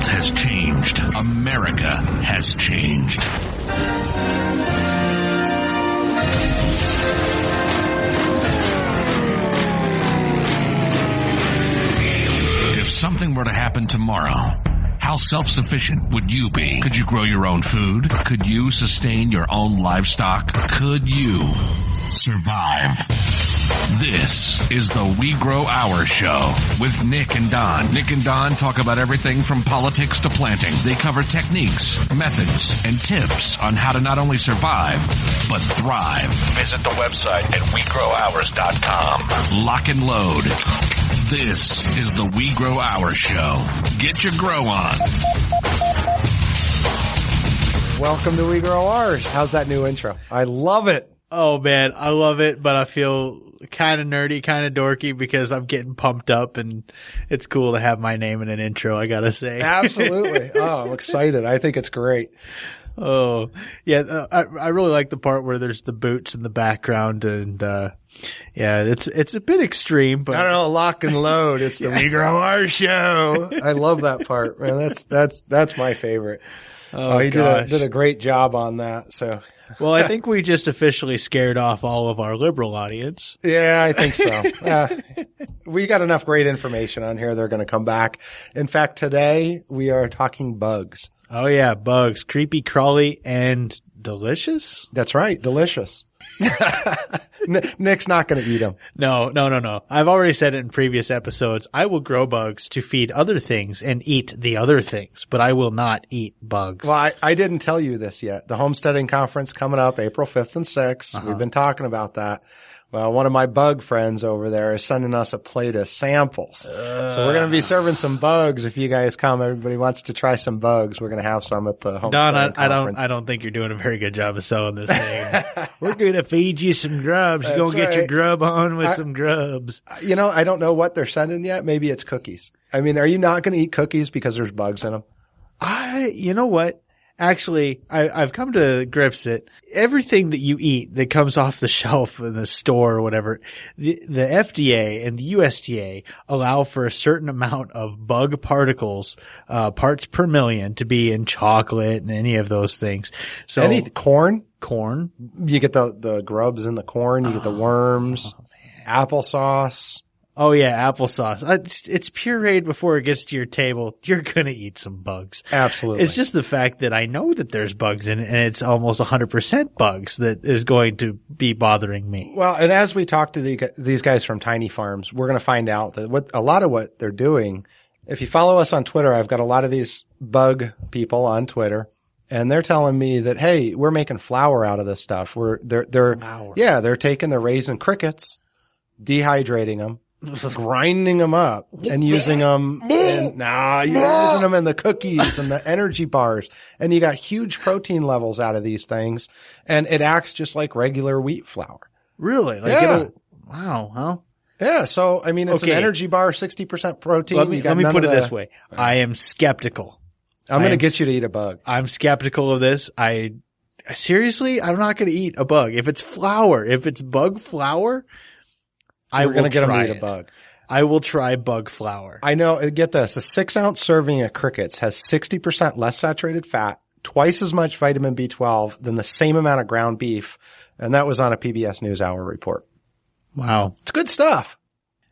world has changed. America has changed. If something were to happen tomorrow, how self-sufficient would you be? Could you grow your own food? Could you sustain your own livestock? Could you survive? This is the We Grow Our Show with Nick and Don. Nick and Don talk about everything from politics to planting. They cover techniques, methods, and tips on how to not only survive, but thrive. Visit the website at WeGrowOurs.com. Lock and load. This is the We Grow Our Show. Get your grow on. Welcome to We Grow Ours. How's that new intro? I love it. Oh man, I love it, but I feel kind of nerdy, kind of dorky because I'm getting pumped up and it's cool to have my name in an intro, I gotta say. Absolutely. Oh, I'm excited. I think it's great. Oh, yeah. I really like the part where there's the boots in the background and, yeah, it's a bit extreme, but I don't know, lock and load. It's the We Grow Ours Show. I love that part, man. That's my favorite. oh, He gosh. did a great job on that. So Well, I think we just officially scared off all of our liberal audience. yeah, I think so. We got enough great information on here. They're going to come back. In fact, today we are talking bugs. Oh yeah, bugs, creepy, crawly, and delicious? That's right. Delicious. Nick's not going to eat them. No. I've already said it in previous episodes. I will grow bugs to feed other things and eat the other things, but I will not eat bugs. Well, I didn't tell you this yet. The homesteading conference coming up April 5th and 6th. We've been talking about that. Well, one of my bug friends over there is sending us a plate of samples. So we're going to be serving some bugs if you guys come. Everybody wants to try some bugs. We're going to have some at the homesteading conference. I don't think you're doing a very good job of selling this thing. We're going to feed you some grubs. You're going to get your grub on with some grubs. You know, I don't know what they're sending yet. Maybe it's cookies. I mean, are you not going to eat cookies because there's bugs in them? You know what? Actually, I've come to grips that everything that you eat that comes off the shelf in the store or whatever, the FDA and the USDA allow for a certain amount of bug particles, parts per million to be in chocolate and any of those things. So Corn? You get the grubs in the corn. You get the worms, applesauce. Oh yeah, applesauce. It's pureed before it gets to your table. You're gonna eat some bugs. Absolutely. It's just the fact that I know that there's bugs in it, and it's almost 100% bugs that is going to be bothering me. Well, and as we talk to these guys from Tiny Farms, we're gonna find out that a lot of what they're doing. If you follow us on Twitter, I've got a lot of these bug people on Twitter, and they're telling me that, hey, we're making flour out of this stuff. They're taking the raisin crickets, dehydrating them, grinding them up and using them you're using them in the cookies and the energy bars, and you got huge protein levels out of these things, and it acts just like regular wheat flour. Really? Wow. Well, yeah. So, I mean, it's an energy bar, 60% protein. Let me put it this way. I am skeptical. I'm going to get you to eat a bug. I'm skeptical of this. Seriously, I'm not going to eat a bug. If it's flour, if it's bug flour, We're going to get them to eat a bug. I will try bug flour. I know. Get this. A 6-ounce serving of crickets has 60% less saturated fat, twice as much vitamin B12 than the same amount of ground beef. And that was on a PBS NewsHour report. Wow. It's good stuff.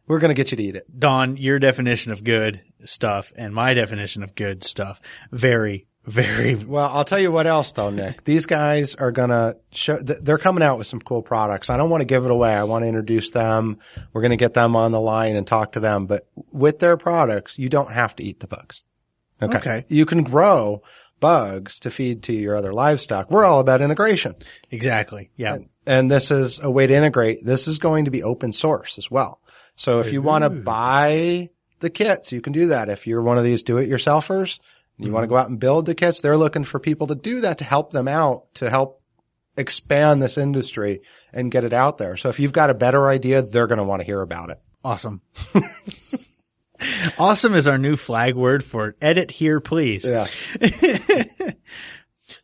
We're going to get you to eat it. Don, your definition of good stuff and my definition of good stuff, very, very. Well, I'll tell you what else though, Nick. These guys are going to they're coming out with some cool products. I don't want to give it away. I want to introduce them. We're going to get them on the line and talk to them. But with their products, you don't have to eat the bugs. Okay. You can grow bugs to feed to your other livestock. We're all about integration. Exactly. Yeah. And this is a way to integrate. This is going to be open source as well. So if you want to buy the kits, you can do that. If you're one of these do-it-yourselfers, you want to go out and build the kits, they're looking for people to do that, to help them out, to help expand this industry and get it out there. So if you've got a better idea, they're going to want to hear about it. Awesome. Awesome is our new flag word for edit here, please. Yeah.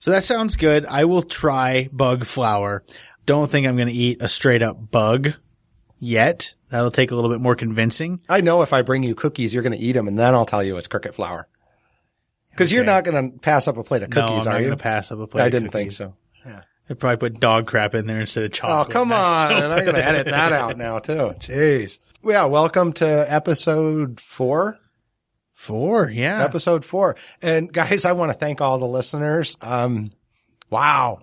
So that sounds good. I will try bug flour. Don't think I'm going to eat a straight up bug yet. That'll take a little bit more convincing. I know if I bring you cookies, you're going to eat them, and then I'll tell you it's cricket flour. Because you're not going to pass up a plate of cookies, no, I'm are not you? going to pass up a plate I of didn't cookies. think so. Yeah. I'd probably put dog crap in there instead of Oh, chocolate. come on. And I'm going to edit that out now, too. Jeez. Yeah, welcome to episode 4. 4, yeah. Episode 4. And guys, I want to thank all the listeners. Wow.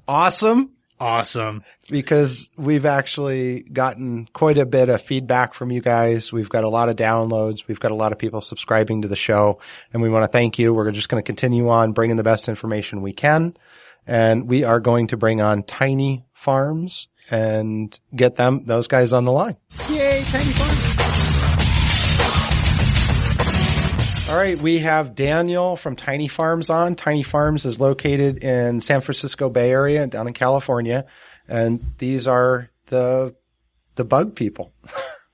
Awesome. Awesome. Because we've actually gotten quite a bit of feedback from you guys. We've got a lot of downloads. We've got a lot of people subscribing to the show, and we want to thank you. We're just going to continue on bringing the best information we can. And we are going to bring on Tiny Farms and get those guys on the line. Yay, Tiny Farms. All right, we have Daniel from Tiny Farms on. Tiny Farms is located in San Francisco Bay Area down in California, and these are the bug people.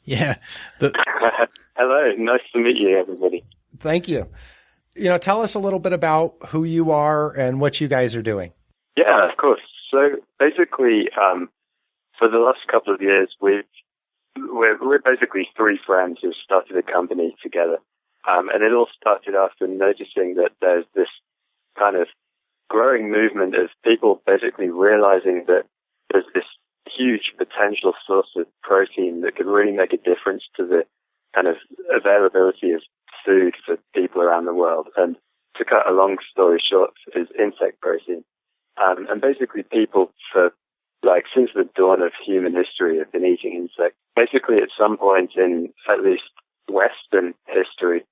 Yeah. Hello, nice to meet you, everybody. Thank you. Tell us a little bit about who you are and what you guys are doing. Yeah, of course. So basically, for the last couple of years, we're basically 3 friends who started a company together. And it all started after noticing that there's this kind of growing movement of people basically realizing that there's this huge potential source of protein that could really make a difference to the kind of availability of food for people around the world. And to cut a long story short, is insect protein. And basically people since the dawn of human history have been eating insects. Basically at some point in at least Western history,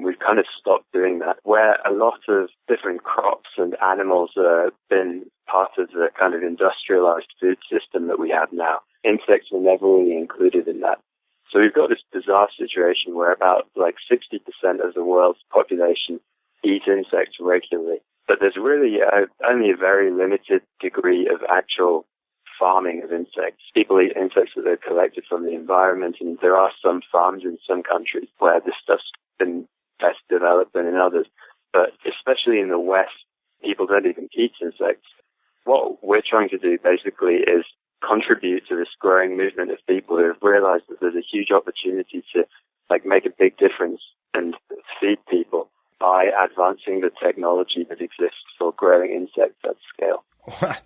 we've kind of stopped doing that, where a lot of different crops and animals have been part of the kind of industrialized food system that we have now. Insects were never really included in that. So we've got this bizarre situation where about 60% of the world's population eat insects regularly. But there's really only a very limited degree of actual farming of insects. People eat insects that they've collected from the environment, and there are some farms in some countries where this stuff's been best developed than in others. But especially in the West, people don't even eat insects. What we're trying to do basically is contribute to this growing movement of people who have realized that there's a huge opportunity to make a big difference and feed people by advancing the technology that exists for growing insects at scale.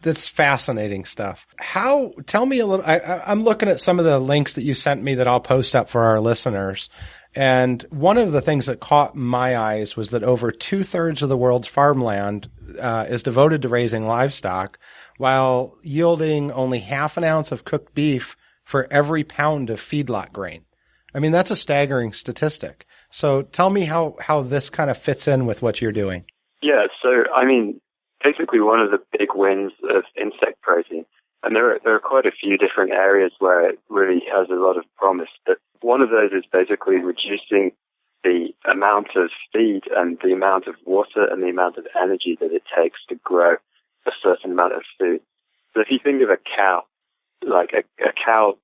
That's fascinating stuff. Tell me a little, I'm looking at some of the links that you sent me that I'll post up for our listeners. And one of the things that caught my eyes was that over 2/3 of the world's farmland is devoted to raising livestock, while yielding only half an ounce of cooked beef for every pound of feedlot grain. I mean, that's a staggering statistic. So tell me how this kind of fits in with what you're doing. Yeah, so basically one of the big wins of insect protein, and there are quite a few different areas where it really has a lot of promise, but one of those is basically reducing the amount of feed and the amount of water and the amount of energy that it takes to grow a certain amount of food. So if you think of a cow, a cow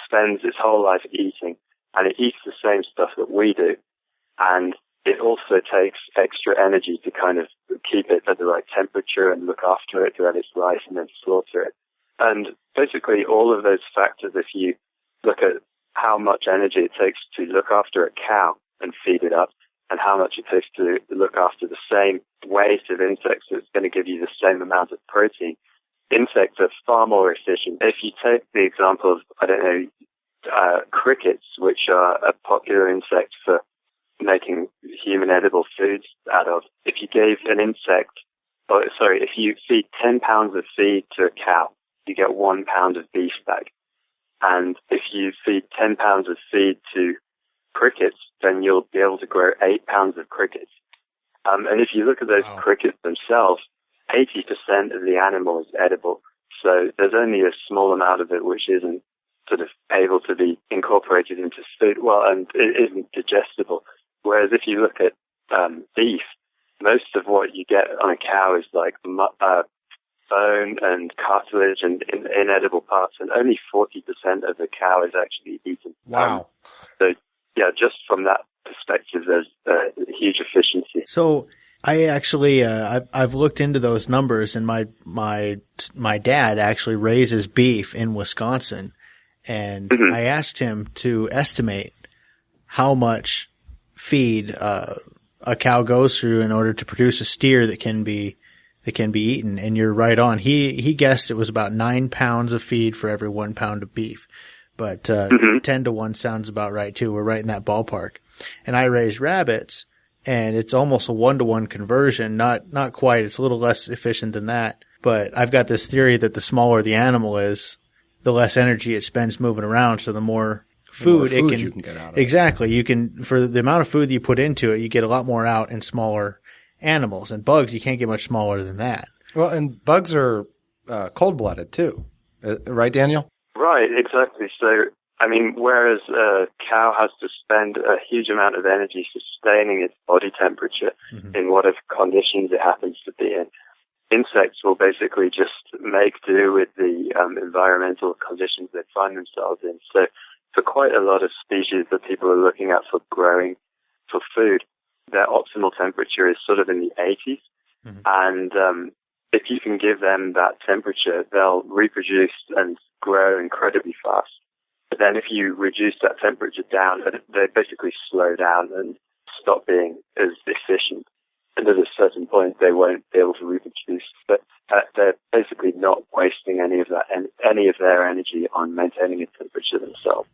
spends its whole life eating, and it eats the same stuff that we do, and it also takes extra energy to kind of keep it at the right temperature and look after it throughout its life and then slaughter it. And basically all of those factors, if you look at how much energy it takes to look after a cow and feed it up, and how much it takes to look after the same weight of insects that's going to give you the same amount of protein, insects are far more efficient. If you take the example of, crickets, which are a popular insect for making human edible foods out of, if you feed 10 pounds of feed to a cow, you get 1 pound of beef back. And if you feed 10 pounds of feed to crickets, then you'll be able to grow 8 pounds of crickets. And if you look at those crickets themselves, 80% of the animal is edible. So there's only a small amount of it which isn't sort of able to be incorporated into food, and it isn't digestible. Whereas if you look at beef, most of what you get on a cow is bone and cartilage and inedible parts, and only 40% of the cow is actually eaten. Wow. So yeah, just from that perspective, there's a huge efficiency. So I actually, I've looked into those numbers, and my dad actually raises beef in Wisconsin, and I asked him to estimate how much feed a a cow goes through in order to produce a steer that can be eaten. And you're right on. He guessed it was about 9 pounds of feed for every 1 pound of beef. But 10 to 1 sounds about right too. We're right in that ballpark. And I raise rabbits, and it's almost a 1-to-1 conversion. Not quite. It's a little less efficient than that. But I've got this theory that the smaller the animal is, the less energy it spends moving around. So the more food you can get out of it. Exactly. You can, for the amount of food that you put into it, you get a lot more out in smaller animals. And bugs, you can't get much smaller than that. Well, and bugs are cold-blooded too, right, Daniel? Right, exactly. So, I mean, whereas a cow has to spend a huge amount of energy sustaining its body temperature in whatever conditions it happens to be in, insects will basically just make do with the environmental conditions they find themselves in. So, for quite a lot of species that people are looking at for growing for food, their optimal temperature is sort of in the 80s. And if you can give them that temperature, they'll reproduce and grow incredibly fast. But then if you reduce that temperature down, they basically slow down and stop being as efficient. And at a certain point, they won't be able to reproduce. But they're basically not wasting any of their energy on maintaining a temperature themselves.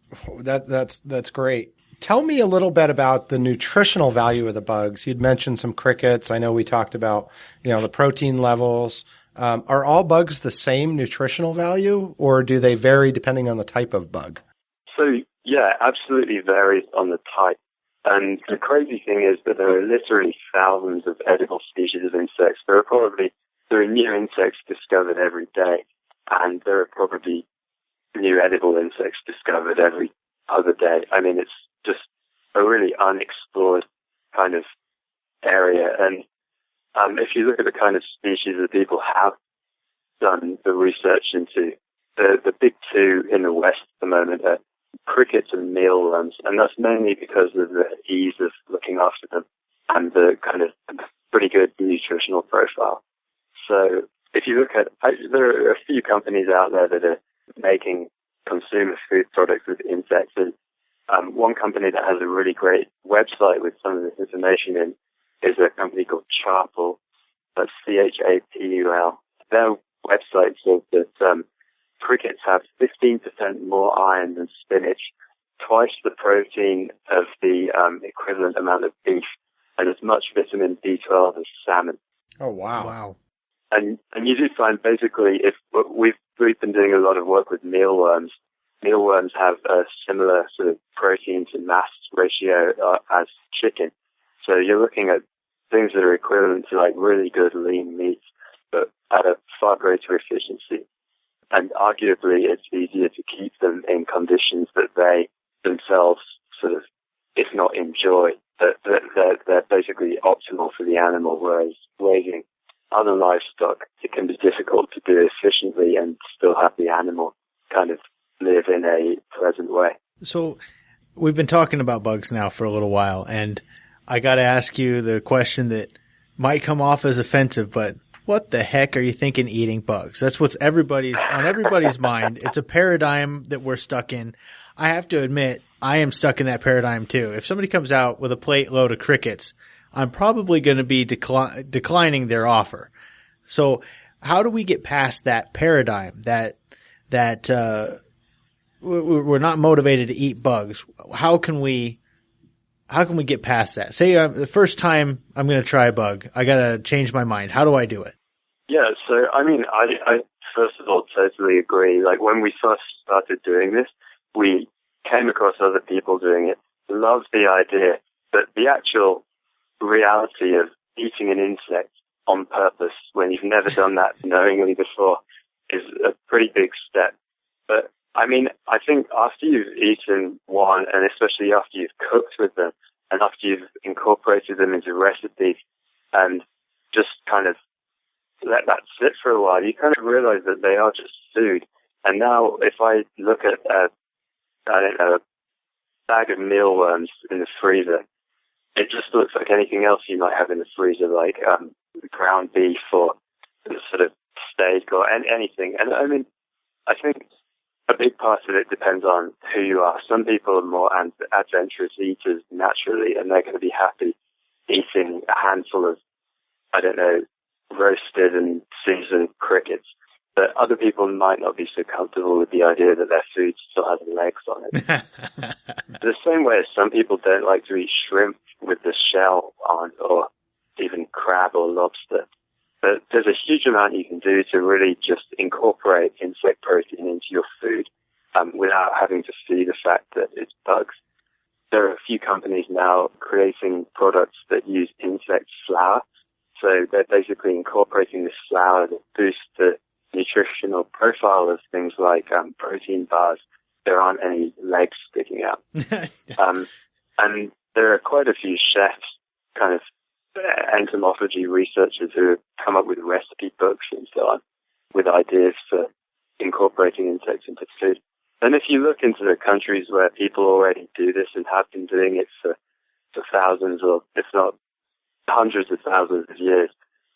That's great. Tell me a little bit about the nutritional value of the bugs. You'd mentioned some crickets. I know we talked about, the protein levels. Are all bugs the same nutritional value, or do they vary depending on the type of bug? So, yeah, absolutely varies on the type. And the crazy thing is that there are literally thousands of edible species of insects. There are new insects discovered every day, and there are probably new edible insects discovered every other day. I mean, it's just a really unexplored kind of area. And if you look at the kind of species that people have done the research into, the big two in the West at the moment are crickets and mealworms, and that's mainly because of the ease of looking after them and the kind of pretty good nutritional profile. So if you look at, there are a few companies out there that are making consumer food products with insects, and one company that has a really great website with some of this information in is a company called Chapul. That's Chapul. Their website says that crickets have 15% more iron than spinach, twice the protein of the equivalent amount of beef, and as much vitamin B12 as salmon. Oh, wow. Wow. And you do find basically, if we've been doing a lot of work with mealworms. Mealworms have a similar sort of protein to mass ratio as chicken. So you're looking at things that are equivalent to like really good lean meat, but at a far greater efficiency. And arguably, it's easier to keep them in conditions that they themselves sort of, if not enjoy, that they're basically optimal for the animal, whereas raising other livestock, it can be difficult to do efficiently and still have the animal kind of live in a pleasant way. So we've been talking about bugs now for a little while, and I got to ask you the question that might come off as offensive, but what the heck are you thinking eating bugs? That's what's on everybody's mind. It's a paradigm that we're stuck in. I have to admit, I am stuck in that paradigm too. If somebody comes out with a plate load of crickets, I'm probably going to be declining their offer. So how do we get past that paradigm that we're not motivated to eat bugs? How can we get past that? Say the first time I'm going to try a bug, I got to change my mind. How do I do it? Yeah, so I mean, I first of all totally agree. Like when we first started doing this, we came across other people doing it, loved the idea, but the actual reality of eating an insect on purpose when you've never done that knowingly before is a pretty big step. But I mean, I think after you've eaten one, and especially after you've cooked with them, and after you've incorporated them into recipes, and just kind of let that sit for a while, you kind of realize that they are just food. And now, if I look at a bag of mealworms in the freezer, it just looks like anything else you might have in the freezer, like ground beef or sort of steak or anything. And I mean, I think a big part of it depends on who you are. Some people are more adventurous eaters naturally, and they're going to be happy eating handful of, I don't know, roasted and seasoned crickets. But other people might not be so comfortable with the idea that their food still has legs on it. The same way as some people don't like to eat shrimp with the shell on, or even crab or lobster. But there's a huge amount you can do to really just incorporate insect protein into your food without having to see the fact that it's bugs. There are a few companies now creating products that use insect flour. So they're basically incorporating this flour that boosts the nutritional profile of things like protein bars. There aren't any legs sticking out. And there are quite a few chefs, kind of entomology researchers, who have come up with recipe books and so on with ideas for incorporating insects into food. And if you look into the countries where people already do this and have been doing it for thousands, or if not hundreds of thousands of years,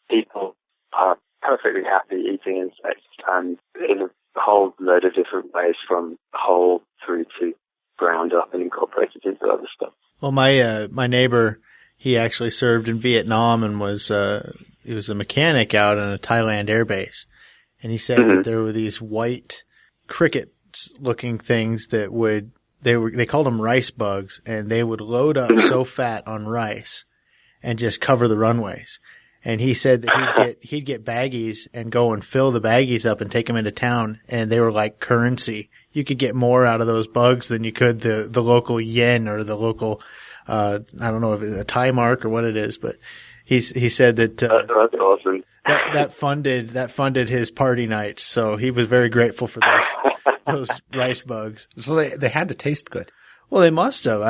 people are perfectly happy eating insects, and in a whole load of different ways, from whole through to ground up and incorporated into other stuff. Well, my neighbor, he actually served in Vietnam and he was a mechanic out on a Thailand air base, and he said that there were these white cricket-looking things that they called them rice bugs, and they would load up so fat on rice and just cover the runways. And he said that he'd get baggies and go and fill the baggies up and take them into town, and they were like currency. You could get more out of those bugs than you could the local yen or the local, I don't know if it's a Thai mark or what it is, but he said that, that's awesome. that funded his party nights. So he was very grateful for those rice bugs. So they had to taste good. Well, they must have.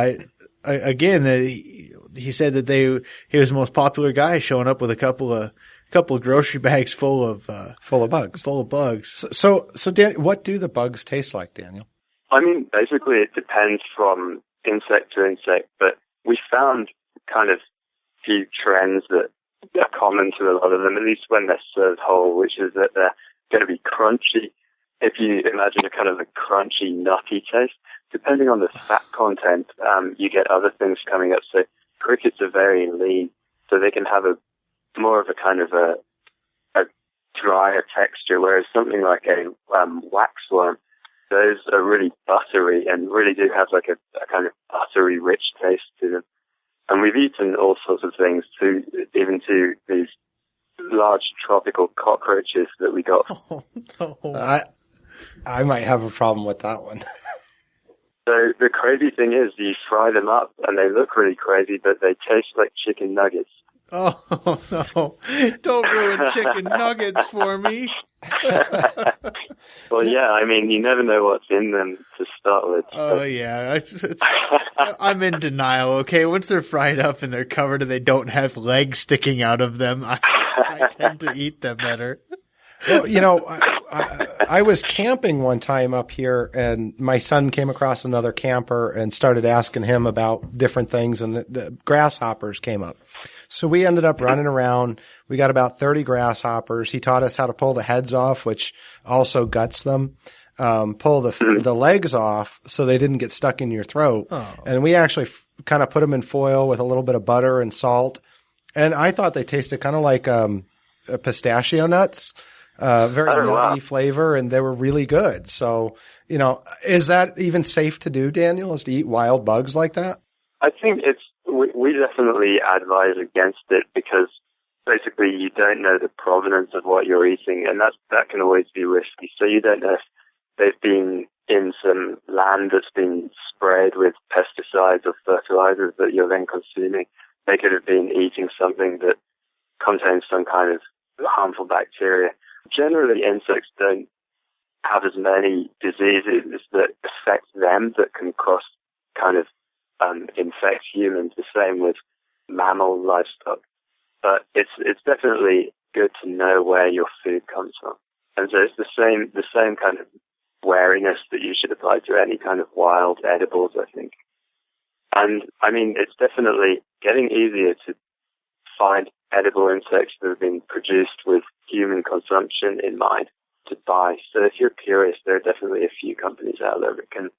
He said that he was the most popular guy, showing up with a couple of grocery bags full of bugs. So Dan, what do the bugs taste like, Daniel? I mean, basically it depends from insect to insect, but we found kind of few trends that are common to a lot of them, at least when they're served whole, which is that they're going to be crunchy. If you imagine a kind of a crunchy, nutty taste, depending on the fat content, you get other things coming up. So crickets are very lean, so they can have more of a kind of a drier texture, whereas something like a waxworm, those are really buttery and really do have like a kind of buttery, rich taste to them. And we've eaten all sorts of things too, even to these large tropical cockroaches that we got. Oh, no. I might have a problem with that one. So the crazy thing is, you fry them up and they look really crazy, but they taste like chicken nuggets. Oh, no. Don't ruin chicken nuggets for me. Well, yeah, I mean, you never know what's in them to start with. Oh, yeah. I'm in denial, okay? Once they're fried up and they're covered and they don't have legs sticking out of them, I tend to eat them better. Well, you know, I was camping one time up here, and my son came across another camper and started asking him about different things, and the grasshoppers came up. So we ended up running around. We got about 30 grasshoppers. He taught us how to pull the heads off, which also guts them. Pull the legs off so they didn't get stuck in your throat. Oh. And we actually kind of put them in foil with a little bit of butter and salt. And I thought they tasted kind of like pistachio nuts. Very nutty flavor, and they were really good. So, you know, is that even safe to do, Daniel, is to eat wild bugs like that? I think we definitely advise against it, because basically you don't know the provenance of what you're eating, and that can always be risky. So you don't know if they've been in some land that's been sprayed with pesticides or fertilizers that you're then consuming. They could have been eating something that contains some kind of harmful bacteria. Generally, insects don't have as many diseases that affect them that can kind of infect humans. The same with mammal livestock. But it's definitely good to know where your food comes from. And so it's the same kind of wariness that you should apply to any kind of wild edibles, I think. And I mean, it's definitely getting easier to find edible insects that have been produced with human consumption in mind to buy. So if you're curious, there are definitely a few companies out there that can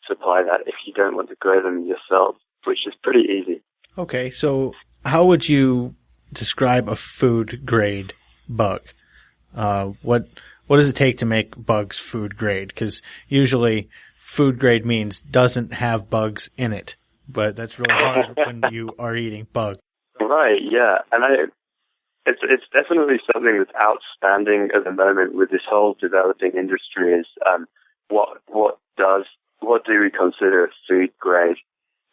supply that if you don't want to grow them yourself, which is pretty easy. Okay, so how would you describe a food grade bug? What does it take to make bugs food grade? Because usually food grade means doesn't have bugs in it, but that's really hard when you are eating bugs. Right, yeah. And it's definitely something that's outstanding at the moment with this whole developing industry is what do we consider a food grade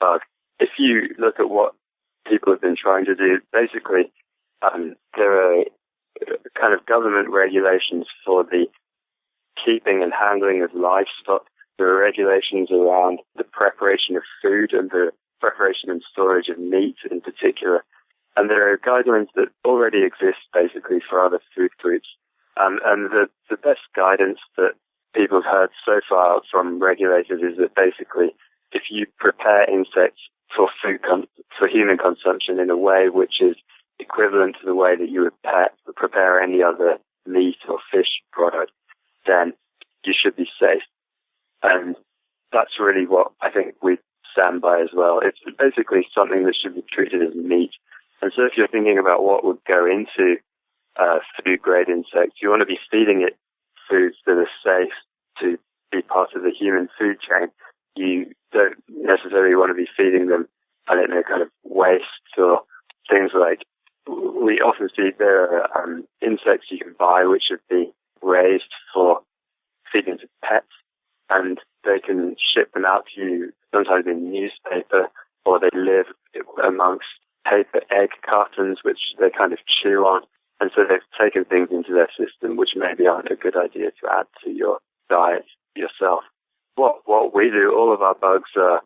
bug? If you look at what people have been trying to do, basically there are kind of government regulations for the keeping and handling of livestock. There are regulations around the preparation of food and the preparation and storage of meat in particular. And there are guidelines that already exist basically for other food groups. And the best guidance that people have heard so far from regulators is that basically if you prepare insects for for human consumption in a way which is equivalent to the way that you would prepare any other meat or fish product, then you should be safe. And that's really what I think we stand by as well. It's basically something that should be treated as meat. And so if you're thinking about what would go into food-grade insects, you want to be feeding it foods that are safe to be part of the human food chain. You don't necessarily want to be feeding them, I don't know, kind of waste or things like, we often see there are insects you can buy which would be raised for feeding to pets, and they can ship them out to you sometimes in newspaper, or they live amongst paper egg cartons which they kind of chew on, and so they've taken things into their system which maybe aren't a good idea to add to your diet yourself. What we do, all of our bugs are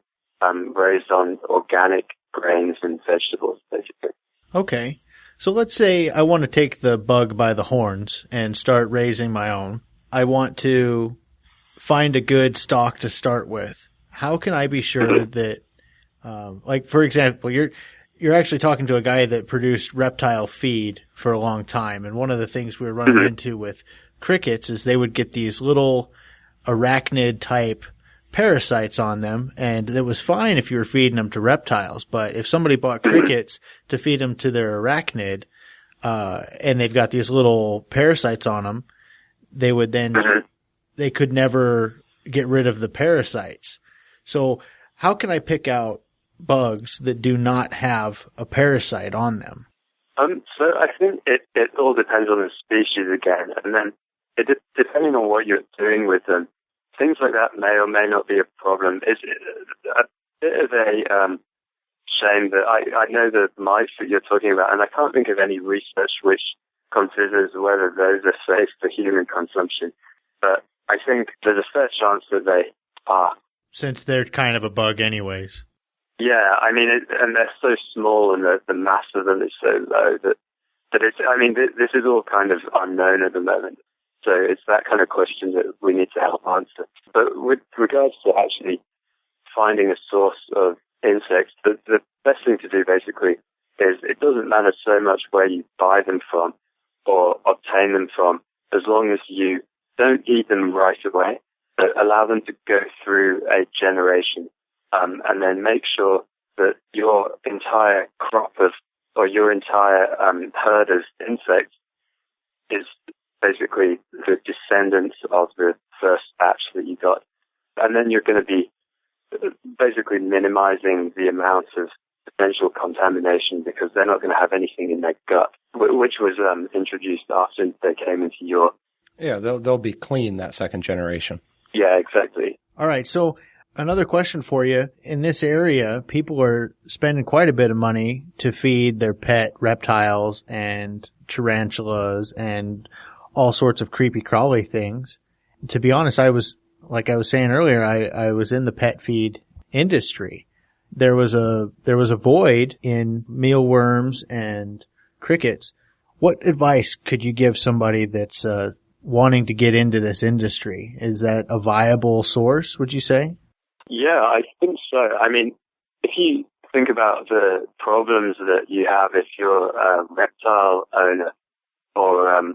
raised on organic grains and vegetables, basically. Okay. So let's say I want to take the bug by the horns and start raising my own. I want to find a good stock to start with. How can I be sure that, like, for example, you're actually talking to a guy that produced reptile feed for a long time. And one of the things we were running into with crickets is they would get these little arachnid type parasites on them. And it was fine if you were feeding them to reptiles. But if somebody bought crickets to feed them to their arachnid, and they've got these little parasites on them, they would then, they could never get rid of the parasites. So how can I pick out bugs that do not have a parasite on them? So I think it all depends on the species again, and then depending on what you're doing with them, things like that may or may not be a problem. It's a bit of a shame that I know the mice that you're talking about, and I can't think of any research which considers whether those are safe for human consumption, but I think there's a fair chance that they are. Since they're kind of a bug anyways. Yeah, I mean, and they're so small, and the mass of them is so low that it's, I mean, this is all kind of unknown at the moment. So it's that kind of question that we need to help answer. But with regards to actually finding a source of insects, the best thing to do basically is it doesn't matter so much where you buy them from or obtain them from, as long as you don't eat them right away, but allow them to go through a generation. And then make sure that your entire crop of, or your entire herd of insects is basically the descendants of the first batch that you got. And then you're going to be basically minimizing the amount of potential contamination because they're not going to have anything in their gut, which was introduced after they came into your... Yeah, they'll be clean, that second generation. Yeah, exactly. All right, so another question for you. In this area, people are spending quite a bit of money to feed their pet reptiles and tarantulas and all sorts of creepy crawly things. To be honest, like I was saying earlier, I was in the pet feed industry. There was a void in mealworms and crickets. What advice could you give somebody that's wanting to get into this industry? Is that a viable source, would you say? Yeah, I think so. I mean, if you think about the problems that you have if you're a reptile owner or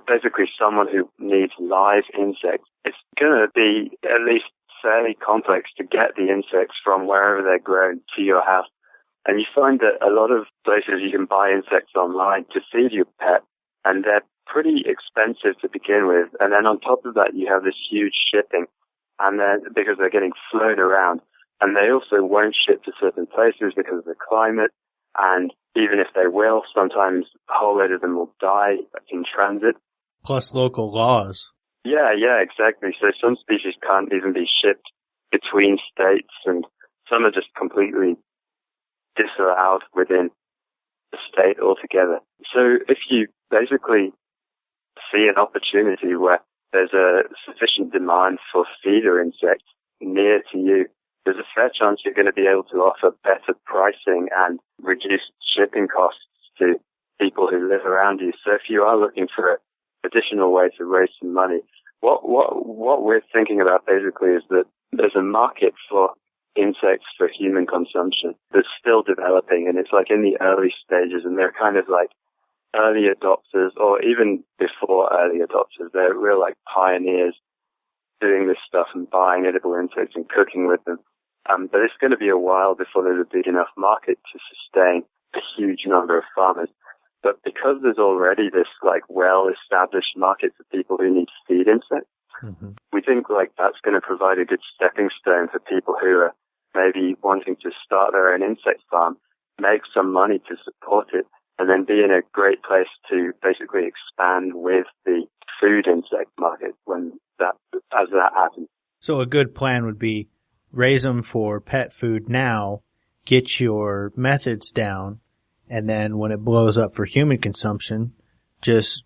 basically someone who needs live insects, it's going to be at least fairly complex to get the insects from wherever they're grown to your house. And you find that a lot of places you can buy insects online to feed your pet, and they're pretty expensive to begin with. And then on top of that, you have this huge shipping, and then because they're getting flown around, and they also won't ship to certain places because of the climate. And even if they will, sometimes a whole load of them will die in transit. Plus local laws. Yeah, exactly. So some species can't even be shipped between states, and some are just completely disallowed within the state altogether. So if you basically see an opportunity where there's a sufficient demand for feeder insects near to you, there's a fair chance you're going to be able to offer better pricing and reduced shipping costs to people who live around you. So if you are looking for an additional way to raise some money, what we're thinking about basically is that there's a market for insects for human consumption that's still developing, and it's like in the early stages, and they're kind of like early adopters, or even before early adopters. They're real like pioneers doing this stuff and buying edible insects and cooking with them. But it's going to be a while before there's a big enough market to sustain a huge number of farmers. But because there's already this like well-established market for people who need to feed insects, we think like that's going to provide a good stepping stone for people who are maybe wanting to start their own insect farm, make some money to support it, and then be in a great place to basically expand with the food insect market as that happens. So a good plan would be raise them for pet food now, get your methods down, and then when it blows up for human consumption, just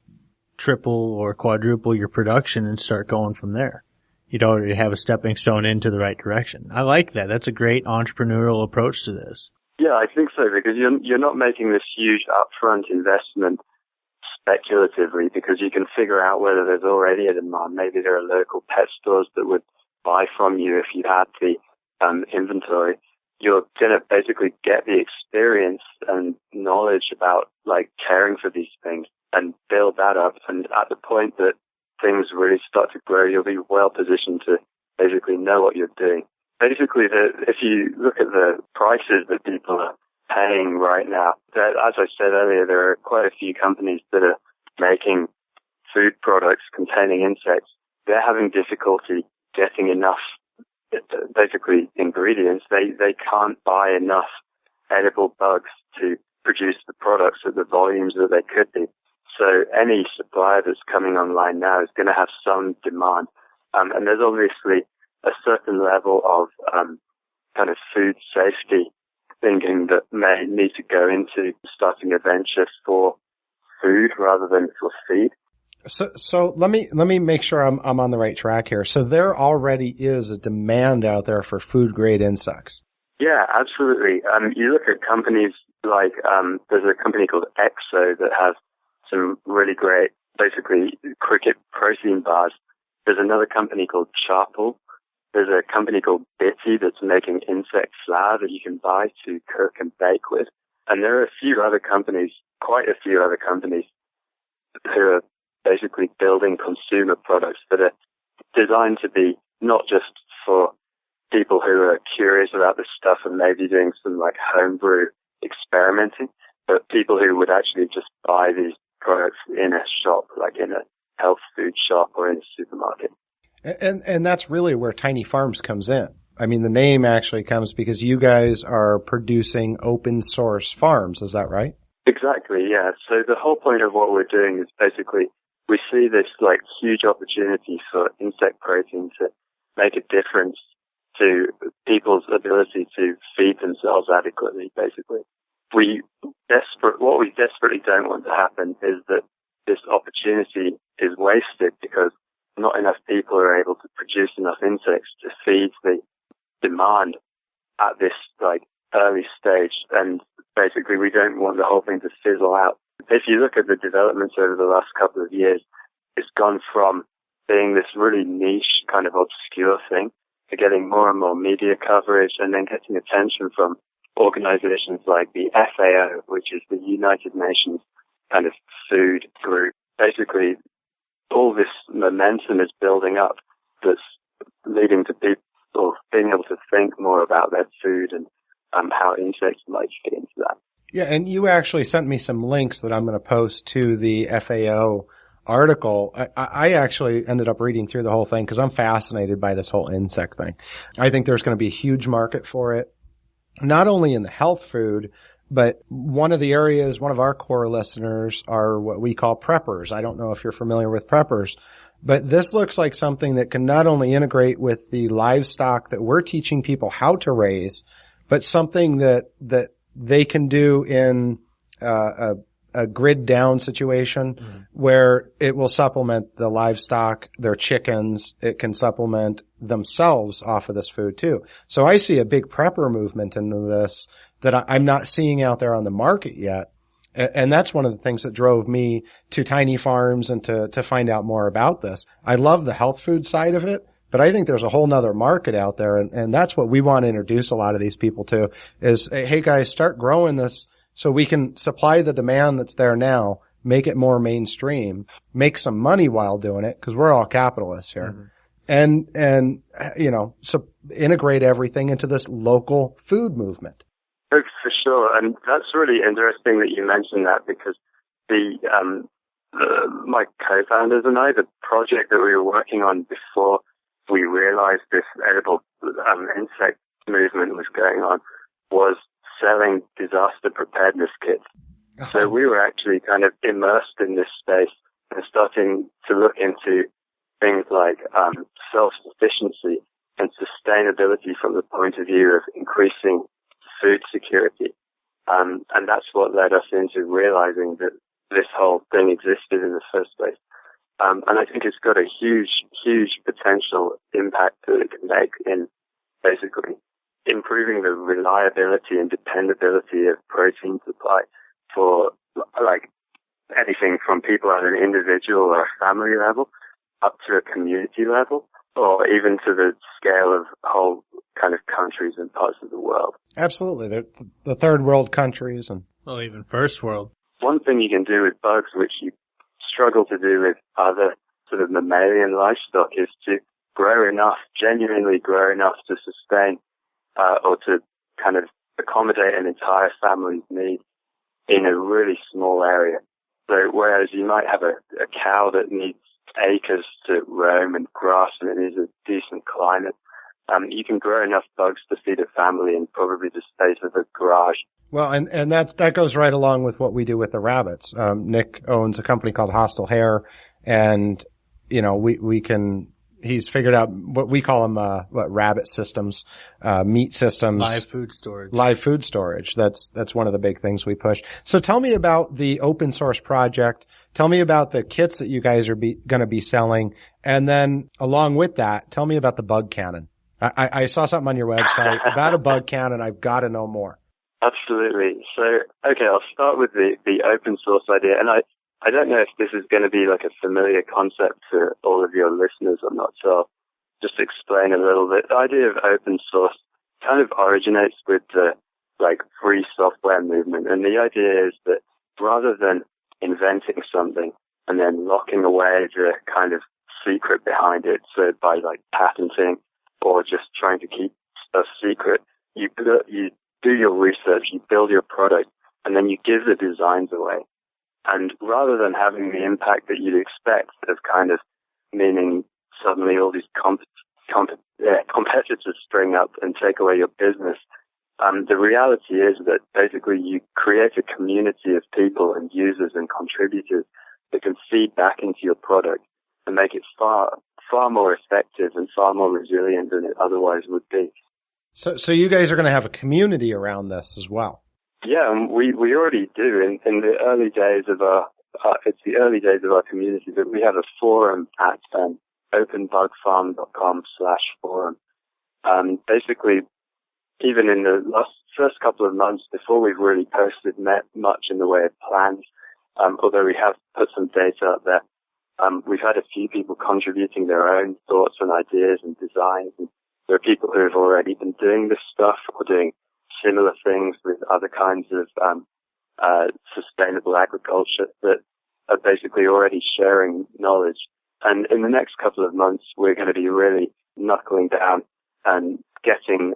triple or quadruple your production and start going from there. You'd already have a stepping stone into the right direction. I like that. That's a great entrepreneurial approach to this. Yeah, I think so, because you're not making this huge upfront investment speculatively, because you can figure out whether there's already a demand. Maybe there are local pet stores that would buy from you if you had the inventory. You're going to basically get the experience and knowledge about like caring for these things and build that up. And at the point that things really start to grow, you'll be well positioned to basically know what you're doing. Basically, if you look at the prices that people are paying right now, as I said earlier, there are quite a few companies that are making food products containing insects. They're having difficulty getting enough, basically, ingredients. They can't buy enough edible bugs to produce the products at the volumes that they could be. So any supplier that's coming online now is going to have some demand. And there's obviously a certain level of kind of food safety thinking that may need to go into starting a venture for food rather than for feed. So let me make sure I'm on the right track here. So there already is a demand out there for food grade insects. Yeah, absolutely. You look at companies like there's a company called Exo that has some really great, basically cricket protein bars. There's another company called Charpal. There's a company called Bitty that's making insect flour that you can buy to cook and bake with. And there are quite a few other companies who are basically building consumer products that are designed to be not just for people who are curious about this stuff and maybe doing some like homebrew experimenting, but people who would actually just buy these products in a shop, like in a health food shop or in a supermarket. And that's really where Tiny Farms comes in. I mean, the name actually comes because you guys are producing open source farms. Is that right? Exactly, yeah. So the whole point of what we're doing is basically we see this like huge opportunity for insect protein to make a difference to people's ability to feed themselves adequately, basically. What we desperately don't want to happen is that this opportunity is wasted because not enough people are able to produce enough insects to feed the demand at this like early stage. And basically we don't want the whole thing to fizzle out. If you look at the developments over the last couple of years, it's gone from being this really niche kind of obscure thing to getting more and more media coverage and then getting attention from organizations like the FAO, which is the United Nations kind of food group. Basically, all this momentum is building up that's leading to people being able to think more about their food and how insects might fit into that. Yeah, and you actually sent me some links that I'm going to post to the FAO article. I actually ended up reading through the whole thing because I'm fascinated by this whole insect thing. I think there's going to be a huge market for it, not only in the health food, but one of our core listeners are what we call preppers. I don't know if you're familiar with preppers, but this looks like something that can not only integrate with the livestock that we're teaching people how to raise, but something that they can do in a grid down situation where it will supplement the livestock, their chickens. It can supplement themselves off of this food too. So I see a big prepper movement into this that I'm not seeing out there on the market yet. And that's one of the things that drove me to Tiny Farms and to find out more about this. I love the health food side of it, but I think there's a whole nother market out there. And that's what we want to introduce a lot of these people to is, hey guys, start growing this so we can supply the demand that's there now, make it more mainstream, make some money while doing it, because we're all capitalists here. And so integrate everything into this local food movement. Oh, for sure. And that's really interesting that you mentioned that, because my co-founders and I, the project that we were working on before we realized this edible insect movement was going on was selling disaster preparedness kits. So we were actually kind of immersed in this space and starting to look into things like self-sufficiency and sustainability from the point of view of increasing food security. And that's what led us into realizing that this whole thing existed in the first place. And I think it's got a huge, huge potential impact that it can make in basically improving the reliability and dependability of protein supply for like anything from people at an individual or a family level up to a community level, or even to the scale of whole kind of countries and parts of the world. Absolutely. The third world countries and even first world. One thing you can do with bugs, which you struggle to do with other sort of mammalian livestock, is to genuinely grow enough to sustain or to kind of accommodate an entire family's needs in a really small area. So whereas you might have a cow that needs acres to roam and grass and it is a decent climate, you can grow enough bugs to feed a family in probably the space of a garage. Well, and that goes right along with what we do with the rabbits. Nick owns a company called Hostile Hair, and he's figured out what we call them, rabbit systems, meat systems. Live food storage. That's one of the big things we push. So tell me about the open source project. Tell me about the kits that you guys are going to be selling. And then along with that, tell me about the bug cannon. I saw something on your website about a bug cannon. I've got to know more. Absolutely. So, okay, I'll start with the open source idea. And I don't know if this is going to be like a familiar concept to all of your listeners or not, so I'll just explain a little bit. The idea of open source kind of originates with the free software movement. And the idea is that rather than inventing something and then locking away the kind of secret behind it, so by patenting or just trying to keep stuff secret, you do your research, you build your product, and then you give the designs away. And rather than having the impact that you'd expect of kind of meaning suddenly all these competitors spring up and take away your business, the reality is that basically you create a community of people and users and contributors that can feed back into your product and make it far, far more effective and far more resilient than it otherwise would be. So you guys are going to have a community around this as well. Yeah, and we already do. In the early days of it's the early days of our community, but we have a forum at openbugfarm.com/forum. Basically, even in the first couple of months before we've really posted much in the way of plans, although we have put some data up there, we've had a few people contributing their own thoughts and ideas and designs. And there are people who have already been doing this stuff or doing similar things with other kinds of sustainable agriculture that are basically already sharing knowledge. And in the next couple of months, we're going to be really knuckling down and getting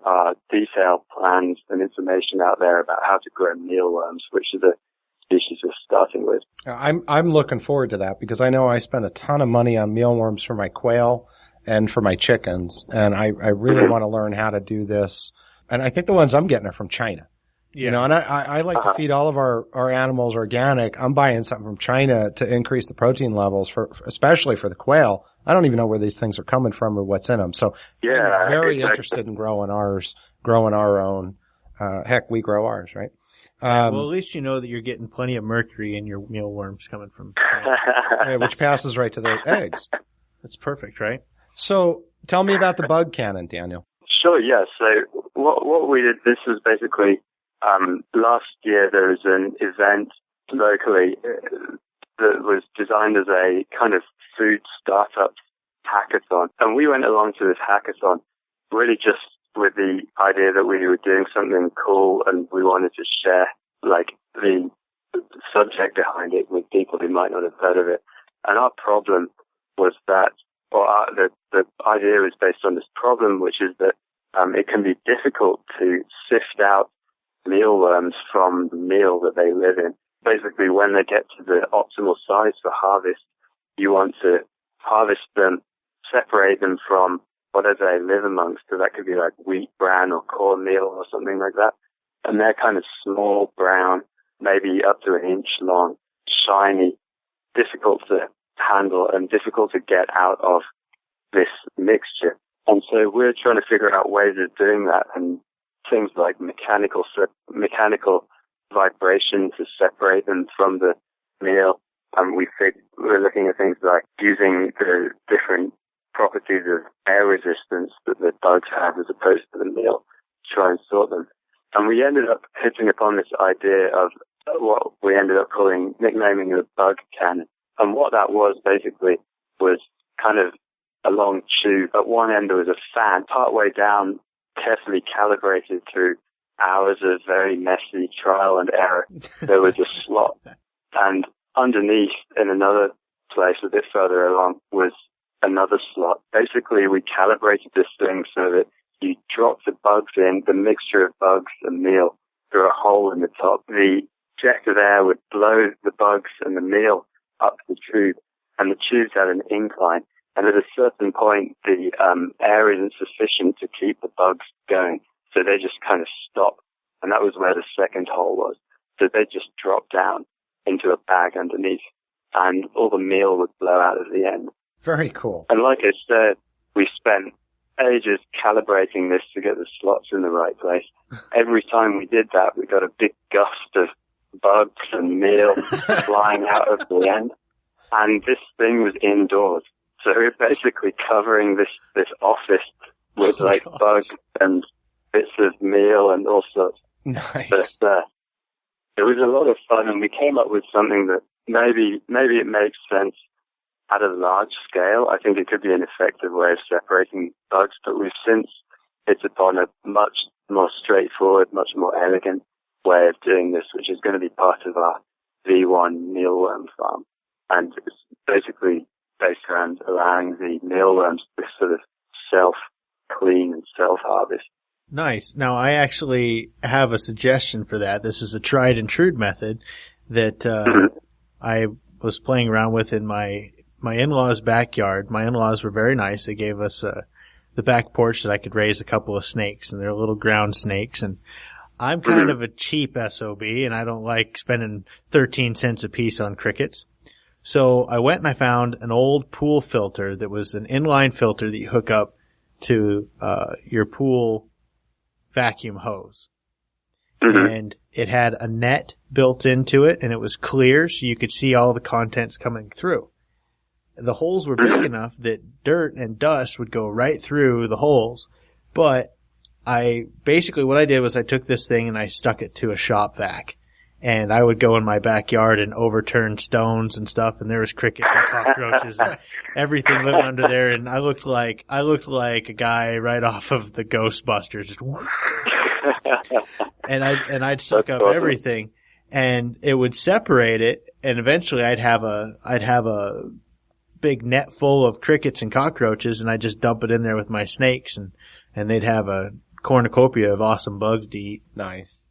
detailed plans and information out there about how to grow mealworms, which are the species we're starting with. I'm looking forward to that because I know I spend a ton of money on mealworms for my quail and for my chickens, and I really want to learn how to do this. And I think the ones I'm getting are from China. Yeah. You know, and I like to feed all of our animals organic. I'm buying something from China to increase the protein levels especially for the quail. I don't even know where these things are coming from or what's in them. So yeah, I'm very interested in growing our own. Heck, we grow ours, right? Well, at least you know that you're getting plenty of mercury in your mealworms coming from China. Yeah, which passes right to the eggs. That's perfect, right? So tell me about the bug cannon, Daniel. Sure, yeah. So what we did, this was basically, last year there was an event locally that was designed as a kind of food startup hackathon. And we went along to this hackathon really just with the idea that we were doing something cool and we wanted to share like the subject behind it with people who might not have heard of it. And our problem was that, the idea was based on this problem, which is that it can be difficult to sift out mealworms from the meal that they live in. Basically, when they get to the optimal size for harvest, you want to harvest them, separate them from whatever they live amongst. So that could be like wheat bran or cornmeal or something like that. And they're kind of small, brown, maybe up to an inch long, shiny, difficult to handle and difficult to get out of this mixture. And so we're trying to figure out ways of doing that, and things like mechanical vibration to separate them from the meal. We're looking at things like using the different properties of air resistance that the bugs have as opposed to the meal to try and sort them. And we ended up hitting upon this idea of what we ended up nicknaming the bug cannon. And what that was basically was kind of a long tube. At one end there was a fan, partway down, carefully calibrated through hours of very messy trial and error. There was a slot, and underneath, in another place a bit further along, was another slot. Basically, we calibrated this thing so that you drop the bugs in, the mixture of bugs and meal, through a hole in the top. The jet of air would blow the bugs and the meal up the tube, and the tubes had an incline. And at a certain point, the air isn't sufficient to keep the bugs going, so they just kind of stop. And that was where the second hole was. So they just drop down into a bag underneath, and all the meal would blow out at the end. Very cool. And like I said, we spent ages calibrating this to get the slots in the right place. Every time we did that, we got a big gust of bugs and meal flying out of the end. And this thing was indoors. So we're basically covering this office with bugs and bits of meal and all sorts. Nice. But it was a lot of fun, and we came up with something that maybe it makes sense at a large scale. I think it could be an effective way of separating bugs, but we've since hit upon a much more straightforward, much more elegant way of doing this, which is going to be part of our V1 mealworm farm. And it's basically based around allowing the mealworms to sort of self-clean and self-harvest. Nice. Now, I actually have a suggestion for that. This is a tried and true method that I was playing around with in my in-laws' backyard. My in-laws were very nice. They gave us the back porch that I could raise a couple of snakes, and they're little ground snakes. And I'm kind of a cheap SOB, and I don't like spending 13 cents a piece on crickets. So I went and I found an old pool filter that was an inline filter that you hook up to your pool vacuum hose. And it had a net built into it, and it was clear so you could see all the contents coming through. The holes were big enough that dirt and dust would go right through the holes. But what I did was I took this thing and I stuck it to a shop vac. And I would go in my backyard and overturn stones and stuff, and there was crickets and cockroaches and everything living under there. And I looked like a guy right off of the Ghostbusters. Just and I'd suck up everything, and it would separate it. And eventually, I'd have a big net full of crickets and cockroaches, and I'd just dump it in there with my snakes, and and they'd have a cornucopia of awesome bugs to eat. Nice.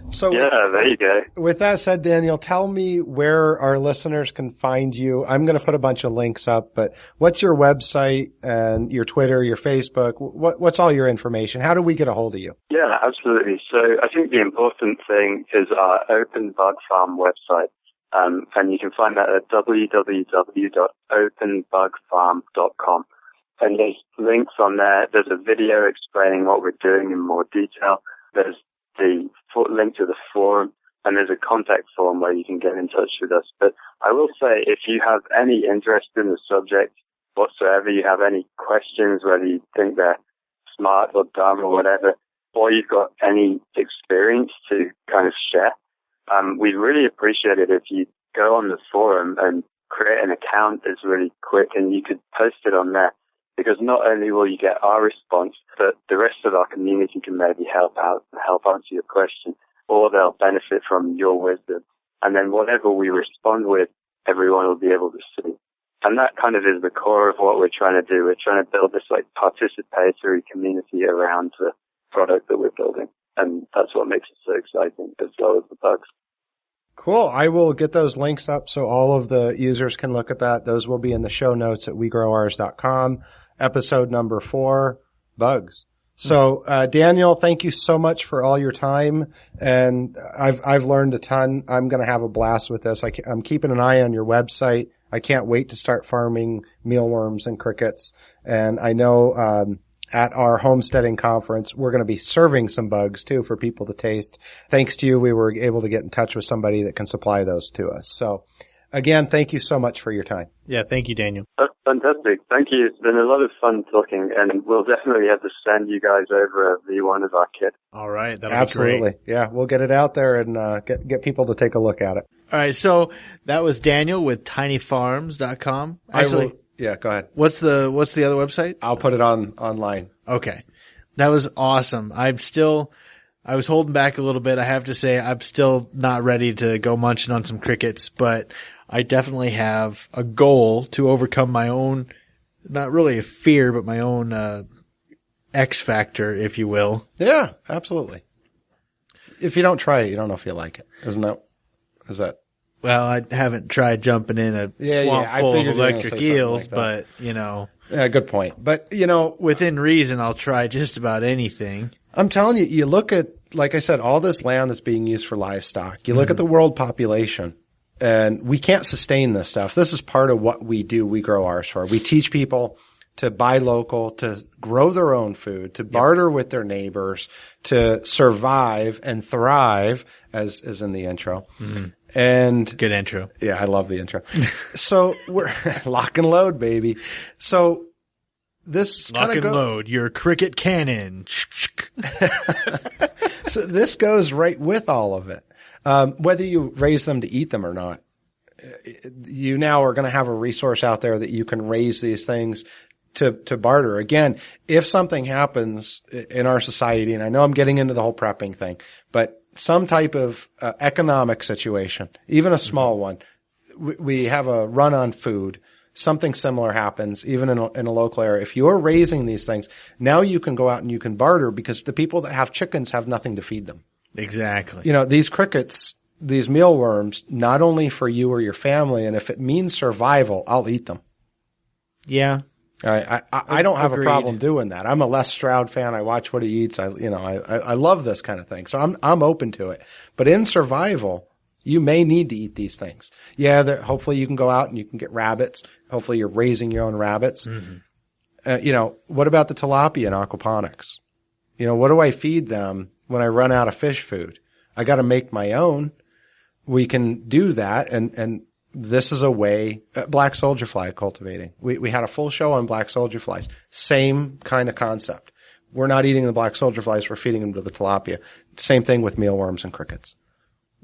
So Yeah, there you go. with that said, Daniel, tell me where our listeners can find you. I'm going to put a bunch of links up, but what's your website and your Twitter, your Facebook? What's all your information? How do we get a hold of you? Yeah, absolutely. So I think the important thing is our Open Bug Farm website. And you can find that at www.openbugfarm.com. And there's links on there. There's a video explaining what we're doing in more detail. There's the link to the forum, and there's a contact form where you can get in touch with us. But I will say, if you have any interest in the subject whatsoever, you have any questions, whether you think they're smart or dumb or whatever, or you've got any experience to kind of share, we'd really appreciate it if you go on the forum and create an account that's really quick, and you could post it on there. Because not only will you get our response, but the rest of our community can maybe help out and help answer your question, or they'll benefit from your wisdom. And then whatever we respond with, everyone will be able to see. And that kind of is the core of what we're trying to do. We're trying to build this like participatory community around the product that we're building. And that's what makes it so exciting, as well as the bugs. Cool. I will get those links up so all of the users can look at that. Those will be in the show notes at wegrowours.com. Episode number 4, bugs. So, Daniel, thank you so much for all your time. And I've learned a ton. I'm going to have a blast with this. I'm keeping an eye on your website. I can't wait to start farming mealworms and crickets. And I know, at our homesteading conference, we're going to be serving some bugs too for people to taste. Thanks to you, we were able to get in touch with somebody that can supply those to us. So again, thank you so much for your time. Yeah, thank you, Daniel. That's fantastic. Thank you. It's been a lot of fun talking, and we'll definitely have to send you guys over a V1 of our kit. All right. That'll Absolutely. be great. Yeah. We'll get it out there and, get people to take a look at it. All right. So that was Daniel with tinyfarms.com. Actually, Yeah, go ahead. what's the other website? I'll put it online. Okay. That was awesome. I was holding back a little bit. I have to say I'm still not ready to go munching on some crickets, but I definitely have a goal to overcome my own, not really a fear, but my own, X factor, if you will. Yeah, absolutely. If you don't try it, you don't know if you like it. Is that? Well, I haven't tried jumping in a swamp I full of figured you were gonna electric say something eels, like that. but you know, Yeah, good point. But, within reason, I'll try just about anything. I'm telling you, you look at, like I said, all this land that's being used for livestock. You look at the world population, and we can't sustain this stuff. This is part of what we do. We grow ours for. We teach people to buy local, to grow their own food, to barter with their neighbors, to survive and thrive, as in the intro. And Good intro. yeah, I love the intro. So we're lock and load, baby. So this Lock kind and of load your cricket cannon. So this goes right with all of it. Whether you raise them to eat them or not, you now are going to have a resource out there that you can raise these things to barter. Again, if something happens in our society, and I know I'm getting into the whole prepping thing, but some type of economic situation, even a small one, we have a run on food. Something similar happens, even in a local area. If you're raising these things, now you can go out and you can barter because the people that have chickens have nothing to feed them. Exactly. You know, these crickets, these mealworms, not only for you or your family, and if it means survival, I'll eat them. Yeah. I don't have Agreed. a problem doing that. I'm a Les Stroud fan. I watch what he eats. I love this kind of thing. So I'm open to it. But in survival, you may need to eat these things. Yeah, hopefully you can go out and you can get rabbits. Hopefully you're raising your own rabbits. Mm-hmm. What about the tilapia in aquaponics? What do I feed them when I run out of fish food? I got to make my own. We can do that. And this is a way, black soldier fly cultivating. We had a full show on black soldier flies. Same kind of concept. We're not eating the black soldier flies. We're feeding them to the tilapia. Same thing with mealworms and crickets.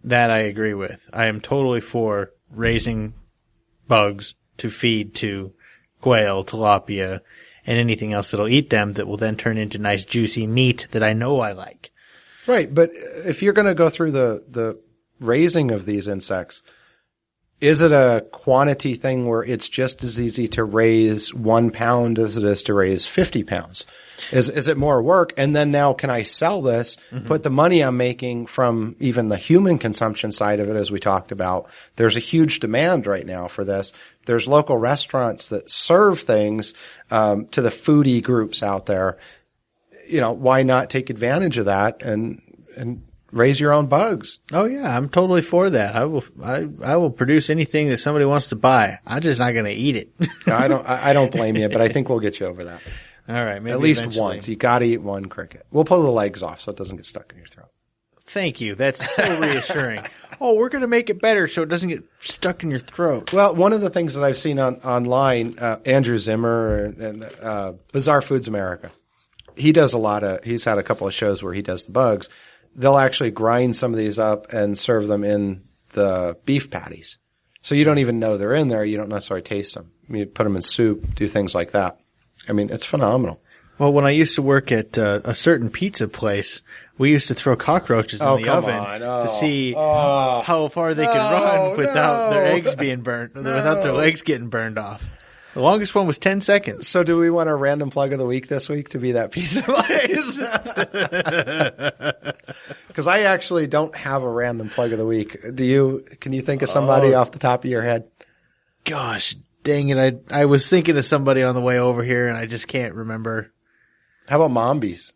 That I agree with. I am totally for raising bugs to feed to quail, tilapia, and anything else that'll eat them that will then turn into nice juicy meat that I know I like. Right. But if you're going to go through the raising of these insects, Is it a quantity thing where it's just as easy to raise 1 pound as it is to raise 50 pounds? Is it more work? And then now can I sell this, put the money I'm making from even the human consumption side of it, as we talked about? There's a huge demand right now for this. There's local restaurants that serve things, to the foodie groups out there. You know, why not take advantage of that and raise your own bugs? Oh yeah, I'm totally for that. I will produce anything that somebody wants to buy. I'm just not going to eat it. I don't blame you, but I think we'll get you over that. All right, maybe at least eventually. once. You got to eat one cricket. We'll pull the legs off so it doesn't get stuck in your throat. Thank you. That's so reassuring. Oh, we're going to make it better so it doesn't get stuck in your throat. Well, one of the things that I've seen online, Andrew Zimmer and Bizarre Foods America, he's had a couple of shows where he does the bugs. They'll actually grind some of these up and serve them in the beef patties. So you don't even know they're in there. You don't necessarily taste them. You put them in soup, do things like that. I mean, it's phenomenal. Well, when I used to work at a certain pizza place, we used to throw cockroaches in the oven to see how far they could run without their eggs being burnt, without their legs getting burned off. The longest one was 10 seconds. So do we want a random plug of the week this week to be that pizza place? Because I actually don't have a random plug of the week. Can you think of somebody off the top of your head? Gosh, dang it. I was thinking of somebody on the way over here and I just can't remember. How about Mombies?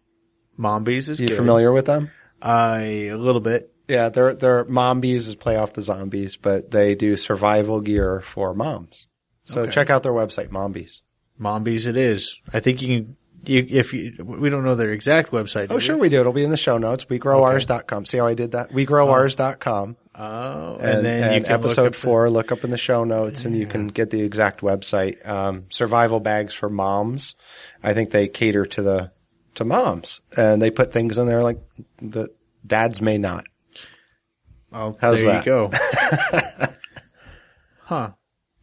Mombies is You good. familiar with them? A little bit. Yeah, they're Mombies is play off the zombies, but they do survival gear for moms. So check out their website, Mombies. Mombies it is. I think we don't know their exact website. Oh, sure we do. It'll be in the show notes. WeGrowOurs.com. See how I did that? WeGrowOurs.com. Oh, and then you can episode 4, look up in the show notes and you can get the exact website. Survival bags for moms. I think they cater to moms and they put things in there like the dads may not. Oh, how's there that? You go. Huh.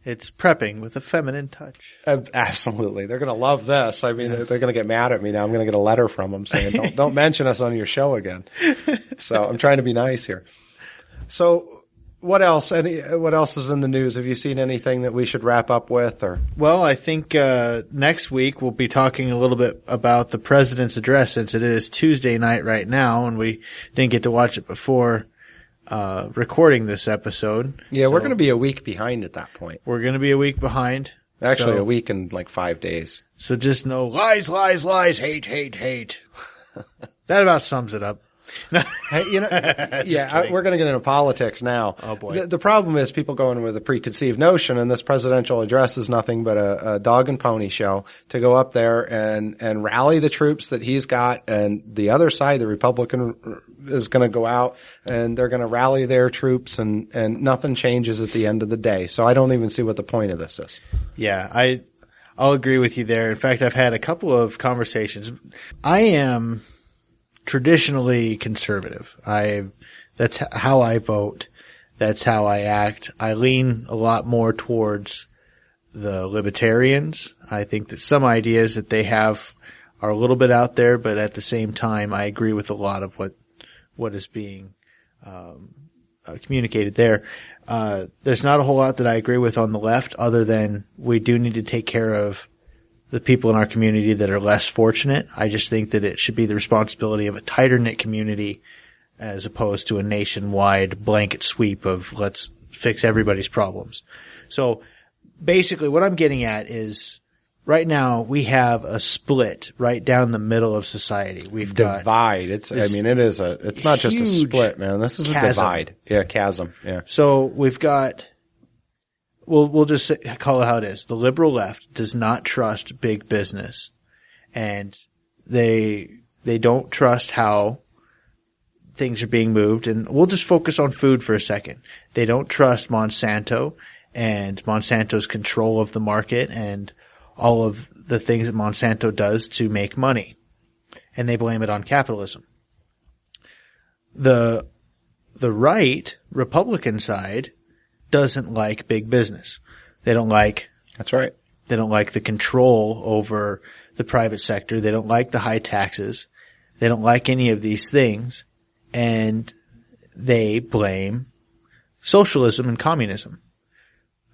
It's prepping with a feminine touch. Absolutely. They're going to love this. I mean, they're going to get mad at me now. I'm going to get a letter from them saying, don't mention us on your show again. So I'm trying to be nice here. So what else? What else is in the news? Have you seen anything that we should wrap up with or? Well, I think, next week we'll be talking a little bit about the president's address since it is Tuesday night right now and we didn't get to watch it before recording this episode. Yeah, we're going to be a week behind at that point. We're going to be a week behind. Actually, a week and like 5 days. So just know lies, lies, lies, hate, hate, hate. That about sums it up. Hey, we're going to get into politics now. Oh boy. The problem is people go in with a preconceived notion, and this presidential address is nothing but a dog and pony show to go up there and rally the troops that he's got, and the other side, the Republican, is going to go out and they're going to rally their troops, and nothing changes at the end of the day. So I don't even see what the point of this is. Yeah, I'll agree with you there. In fact, I've had a couple of conversations. I am traditionally conservative. That's how I vote. That's how I act. I lean a lot more towards the libertarians. I think that some ideas that they have are a little bit out there, but at the same time, I agree with a lot of what is being communicated there. There's not a whole lot that I agree with on the left, other than we do need to take care of the people in our community that are less fortunate. I just think that it should be the responsibility of a tighter knit community as opposed to a nationwide blanket sweep of let's fix everybody's problems. So basically what I'm getting at is right now we have a split right down the middle of society. We've got divide. It's not just a split, man. This is a divide. Yeah, chasm. Yeah. So we've got, we'll just call it how it is. The liberal left does not trust big business, and they don't trust how things are being moved. And we'll just focus on food for a second. They don't trust Monsanto and Monsanto's control of the market and all of the things that Monsanto does to make money. And they blame it on capitalism. The right Republican side doesn't like big business. They don't like. That's right. They don't like the control over the private sector. They don't like the high taxes. They don't like any of these things. And they blame socialism and communism.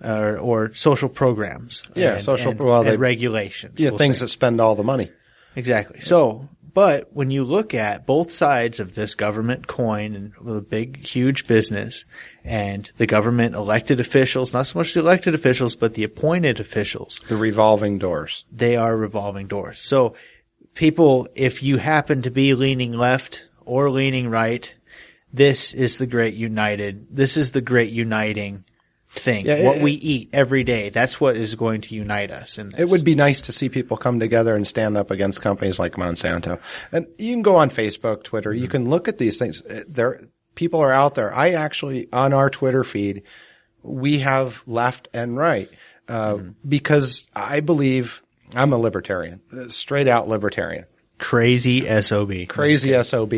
or social programs. Yeah, and regulations. Yeah, things that spend all the money. Exactly. So, but when you look at both sides of this government coin and the big, huge business and the government elected officials, not so much the elected officials, but the appointed officials. The revolving doors. They are revolving doors. So people, if you happen to be leaning left or leaning right, this is the great uniting thing. Yeah, what we eat every day, that's what is going to unite us. And it would be nice to see people come together and stand up against companies like Monsanto. And you can go on Facebook, Twitter, you can look at these things. People are out there. I actually, on our Twitter feed, we have left and right, because I believe I'm a libertarian, straight out libertarian. Crazy SOB. Crazy SOB.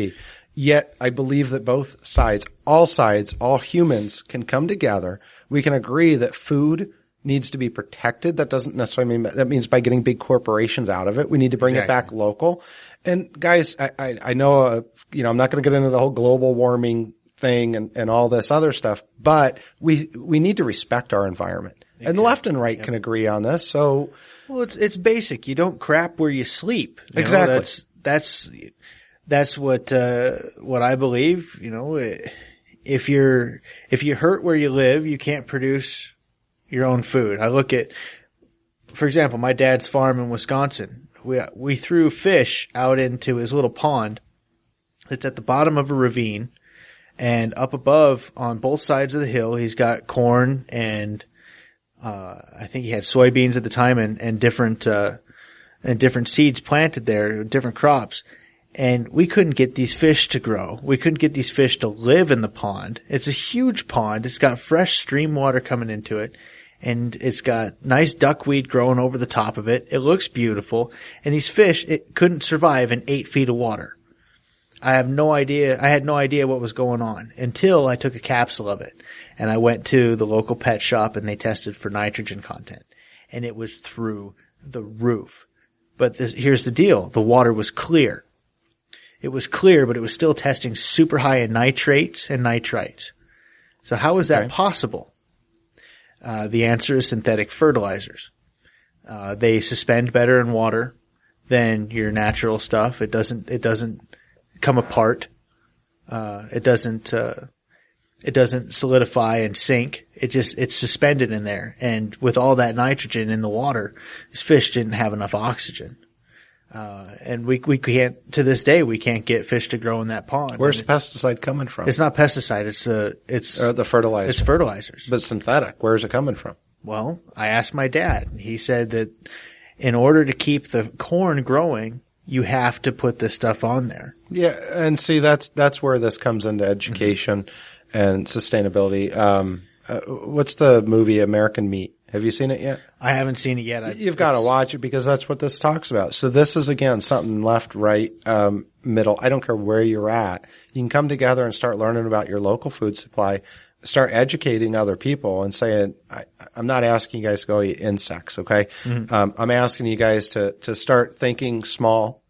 Yet I believe that both sides, all humans can come together. We can agree that food needs to be protected. That doesn't necessarily mean, that means by getting big corporations out of it. We need to bring it back local. And guys, I know, I'm not going to get into the whole global warming thing and all this other stuff, but we need to respect our environment. Exactly. And the left and right can agree on this. So, well, it's basic. You don't crap where you sleep. Exactly. That's what I believe. If you hurt where you live, you can't produce your own food. I look at, for example, my dad's farm in Wisconsin. We threw fish out into his little pond that's at the bottom of a ravine, and up above on both sides of the hill, he's got corn and I think he had soybeans at the time and different seeds planted there, different crops. And we couldn't get these fish to grow. We couldn't get these fish to live in the pond. It's a huge pond. It's got fresh stream water coming into it. And it's got nice duckweed growing over the top of it. It looks beautiful. And these fish, it couldn't survive in 8 feet of water. I had no idea what was going on until I took a capsule of it. And I went to the local pet shop and they tested for nitrogen content. And it was through the roof. But here's the deal. The water was clear. It was clear, but it was still testing super high in nitrates and nitrites. So how is that possible? The answer is synthetic fertilizers. They suspend better in water than your natural stuff. It doesn't come apart. It doesn't solidify and sink. It's suspended in there. And with all that nitrogen in the water, these fish didn't have enough oxygen. And we can't, to this day, we can't get fish to grow in that pond. Where's pesticide coming from? It's not pesticide. It's the fertilizer. It's fertilizers. But synthetic. Where's it coming from? Well, I asked my dad. He said that in order to keep the corn growing, you have to put this stuff on there. Yeah. And see, that's where this comes into education and sustainability. What's the movie American Meat? Have you seen it yet? I haven't seen it yet. You've got to watch it because that's what this talks about. So this is, again, something left, right, middle. I don't care where you're at. You can come together and start learning about your local food supply, start educating other people and saying, I'm not asking you guys to go eat insects, okay? Mm-hmm. I'm asking you guys to start thinking small,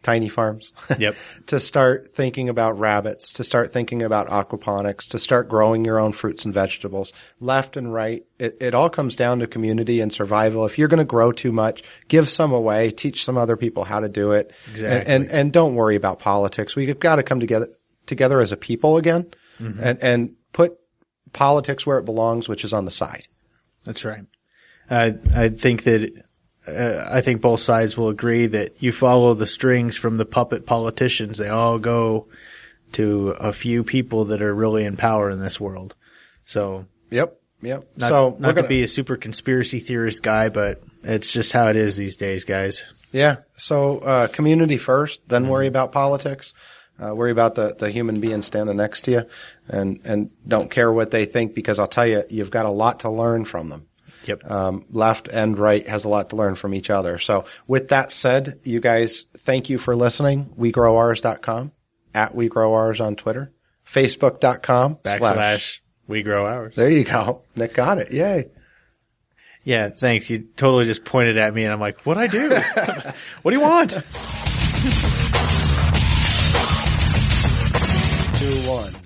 tiny farms. Yep. To start thinking about rabbits, to start thinking about aquaponics, to start growing your own fruits and vegetables. Left and right, it all comes down to community and survival. If you're going to grow too much, give some away, teach some other people how to do it. Exactly. And don't worry about politics. We've got to come together as a people again, and put politics where it belongs, which is on the side. That's right. I think that I think both sides will agree that you follow the strings from the puppet politicians. They all go to a few people that are really in power in this world. So, yep. Not to be a super conspiracy theorist guy, but it's just how it is these days, guys. Yeah. So, community first, then worry about politics. Worry about the human being standing next to you, and don't care what they think, because I'll tell you, you've got a lot to learn from them. Yep. Left and right has a lot to learn from each other. So with that said, you guys, thank you for listening. WeGrowOurs.com, @WeGrowOurs on Twitter, Facebook.com / WeGrowOurs. There you go. Nick got it. Yay. Yeah. Thanks. You totally just pointed at me and I'm like, what'd I do? What do you want? 2, 1.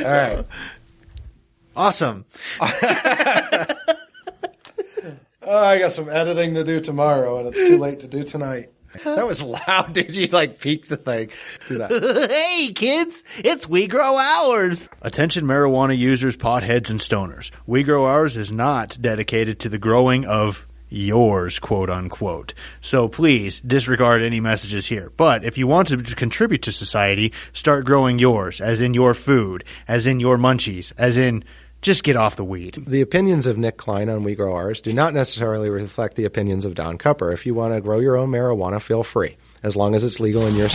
All right. Awesome. Oh, I got some editing to do tomorrow, and it's too late to do tonight. That was loud. Did you peek the thing? Do that. Hey, kids, it's We Grow Ours. Attention marijuana users, potheads, and stoners. We Grow Ours is not dedicated to the growing of yours, quote unquote. So please disregard any messages here. But if you want to contribute to society, start growing yours, as in your food, as in your munchies, as in just get off the weed. The opinions of Nick Klein on We Grow Ours do not necessarily reflect the opinions of Don Cupper. If you want to grow your own marijuana, feel free, as long as it's legal in your